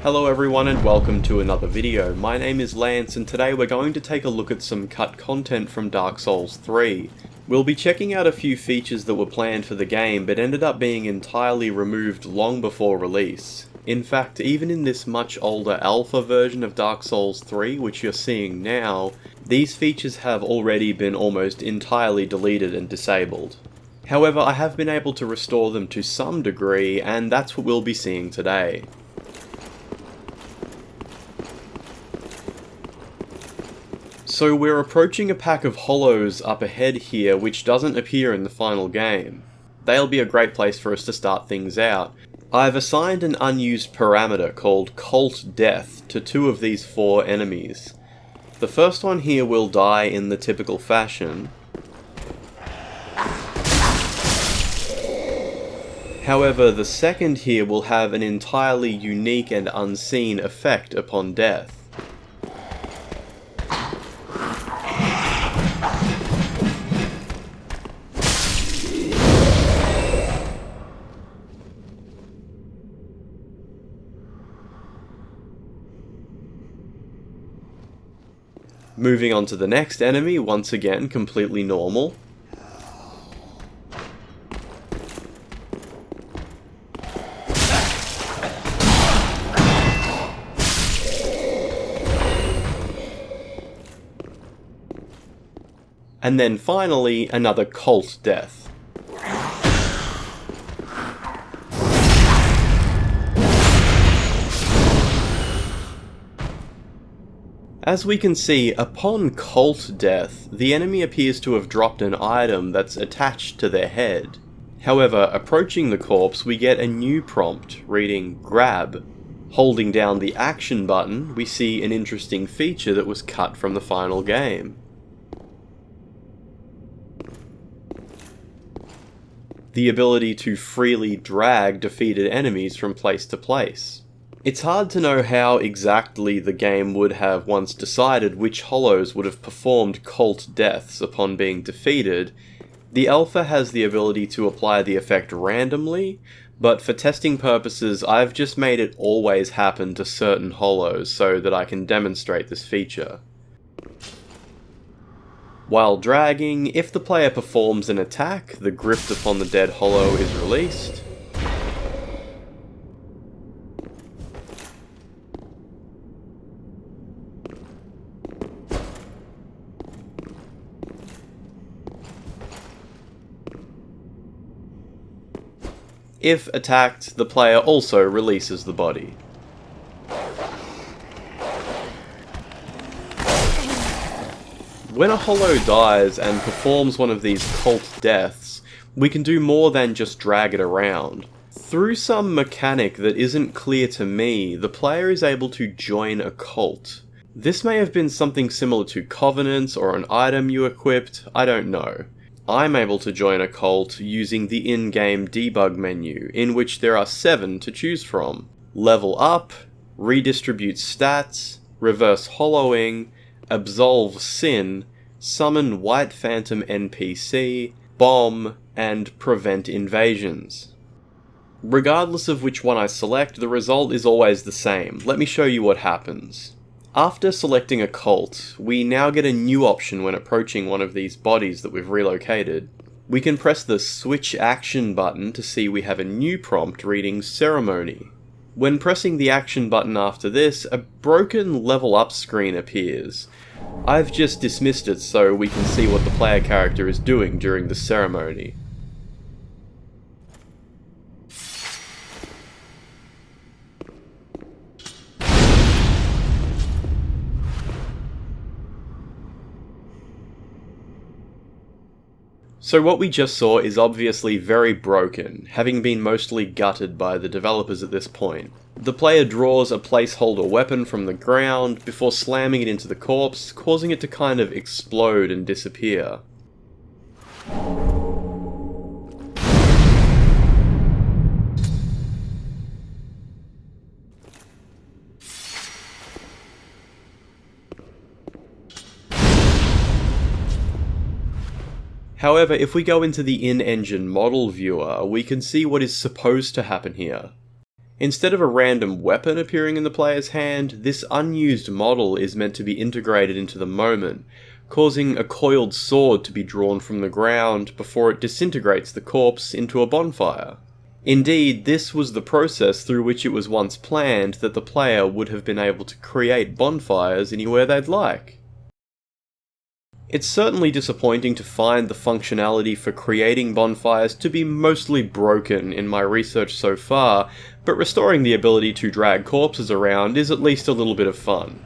Hello everyone and welcome to another video. My name is Lance and today we're going to take a look at some cut content from Dark Souls 3. We'll be checking out a few features that were planned for the game but ended up being entirely removed long before release. In fact, even in this much older alpha version of Dark Souls 3, which you're seeing now, these features have already been almost entirely deleted and disabled. However, I have been able to restore them to some degree, and that's what we'll be seeing today. So we're approaching a pack of hollows up ahead here which doesn't appear in the final game. They'll be a great place for us to start things out. I've assigned an unused parameter called Colt Death to two of these four enemies. The first one here will die in the typical fashion. However, the second here will have an entirely unique and unseen effect upon death. Moving on to the next enemy, once again completely normal. And then finally, another Colt Death. As we can see, upon Colt Death, the enemy appears to have dropped an item that's attached to their head. However, approaching the corpse, we get a new prompt reading Grab. Holding down the action button, we see an interesting feature that was cut from the final game. The ability to freely drag defeated enemies from place to place. It's hard to know how exactly the game would have once decided which hollows would have performed Colt Deaths upon being defeated. The alpha has the ability to apply the effect randomly, but for testing purposes I've just made it always happen to certain hollows so that I can demonstrate this feature. While dragging, if the player performs an attack, the grip upon the dead hollow is released. If attacked, the player also releases the body. When a hollow dies and performs one of these Colt Deaths, we can do more than just drag it around. Through some mechanic that isn't clear to me, the player is able to join a cult. This may have been something similar to Covenants or an item you equipped, I don't know. I'm able to join a cult using the in-game debug menu, in which there are 7 to choose from. Level up, redistribute stats, reverse hollowing, absolve sin, summon white phantom NPC, bomb, and prevent invasions. Regardless of which one I select, the result is always the same. Let me show you what happens. After selecting a cult, we now get a new option when approaching one of these bodies that we've relocated. We can press the switch action button to see we have a new prompt reading ceremony. When pressing the action button after this, a broken level up screen appears. I've just dismissed it so we can see what the player character is doing during the ceremony. So what we just saw is obviously very broken, having been mostly gutted by the developers at this point. The player draws a placeholder weapon from the ground before slamming it into the corpse, causing it to kind of explode and disappear. However, if we go into the in-engine model viewer, we can see what is supposed to happen here. Instead of a random weapon appearing in the player's hand, this unused model is meant to be integrated into the moment, causing a coiled sword to be drawn from the ground before it disintegrates the corpse into a bonfire. Indeed, this was the process through which it was once planned that the player would have been able to create bonfires anywhere they'd like. It's certainly disappointing to find the functionality for creating bonfires to be mostly broken in my research so far, but restoring the ability to drag corpses around is at least a little bit of fun.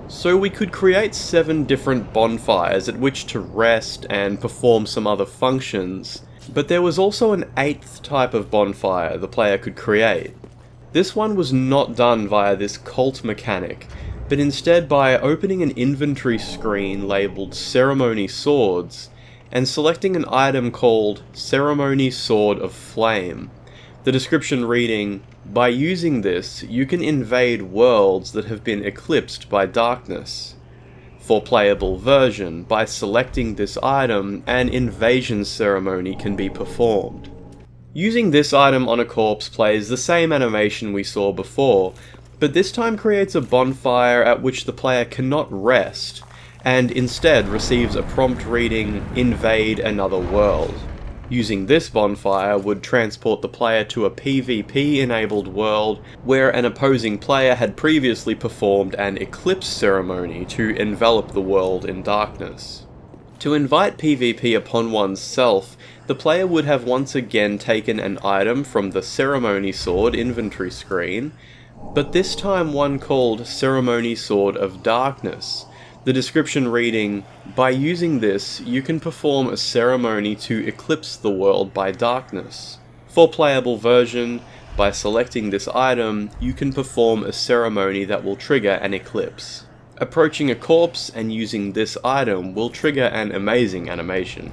So we could create 7 different bonfires at which to rest and perform some other functions, but there was also an 8th type of bonfire the player could create. This one was not done via this cult mechanic, but instead by opening an inventory screen labelled Ceremony Swords, and selecting an item called Ceremony Sword of Flame. The description reading, "By using this, you can invade worlds that have been eclipsed by darkness." For playable version, by selecting this item, an invasion ceremony can be performed. Using this item on a corpse plays the same animation we saw before, but this time creates a bonfire at which the player cannot rest, and instead receives a prompt reading, "Invade another world." Using this bonfire would transport the player to a PvP-enabled world where an opposing player had previously performed an Eclipse Ceremony to envelop the world in darkness. To invite PvP upon oneself, the player would have once again taken an item from the Ceremony Sword inventory screen, but this time one called Ceremony Sword of Darkness. The description reading, "By using this, you can perform a ceremony to eclipse the world by darkness." For playable version, by selecting this item, you can perform a ceremony that will trigger an eclipse. Approaching a corpse and using this item will trigger an amazing animation.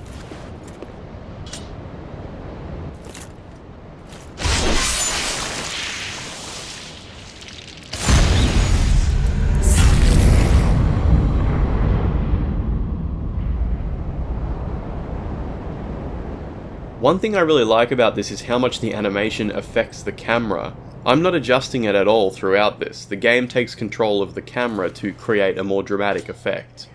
One thing I really like about this is how much the animation affects the camera. I'm not adjusting it at all throughout this. The game takes control of the camera to create a more dramatic effect.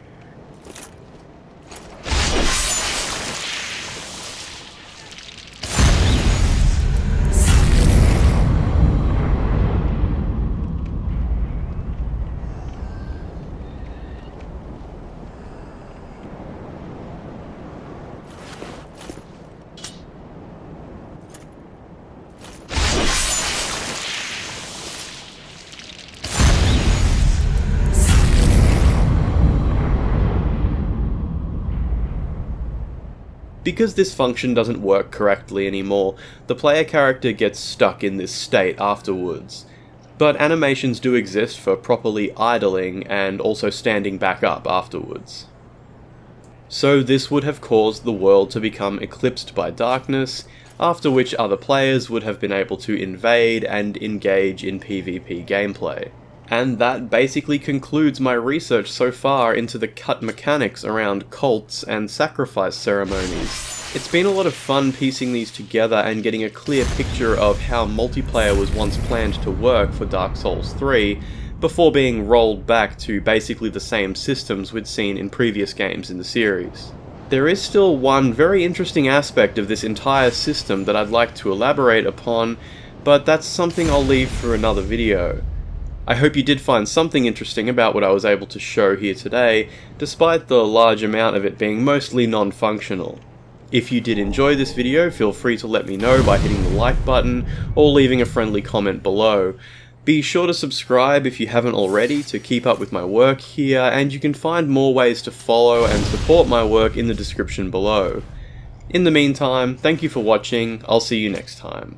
Because this function doesn't work correctly anymore, the player character gets stuck in this state afterwards. But animations do exist for properly idling and also standing back up afterwards. So this would have caused the world to become eclipsed by darkness, after which other players would have been able to invade and engage in PvP gameplay. And that basically concludes my research so far into the cut mechanics around cults and sacrifice ceremonies. It's been a lot of fun piecing these together and getting a clear picture of how multiplayer was once planned to work for Dark Souls 3, before being rolled back to basically the same systems we'd seen in previous games in the series. There is still one very interesting aspect of this entire system that I'd like to elaborate upon, but that's something I'll leave for another video. I hope you did find something interesting about what I was able to show here today, despite the large amount of it being mostly non-functional. If you did enjoy this video, feel free to let me know by hitting the like button, or leaving a friendly comment below. Be sure to subscribe if you haven't already to keep up with my work here, and you can find more ways to follow and support my work in the description below. In the meantime, thank you for watching, I'll see you next time.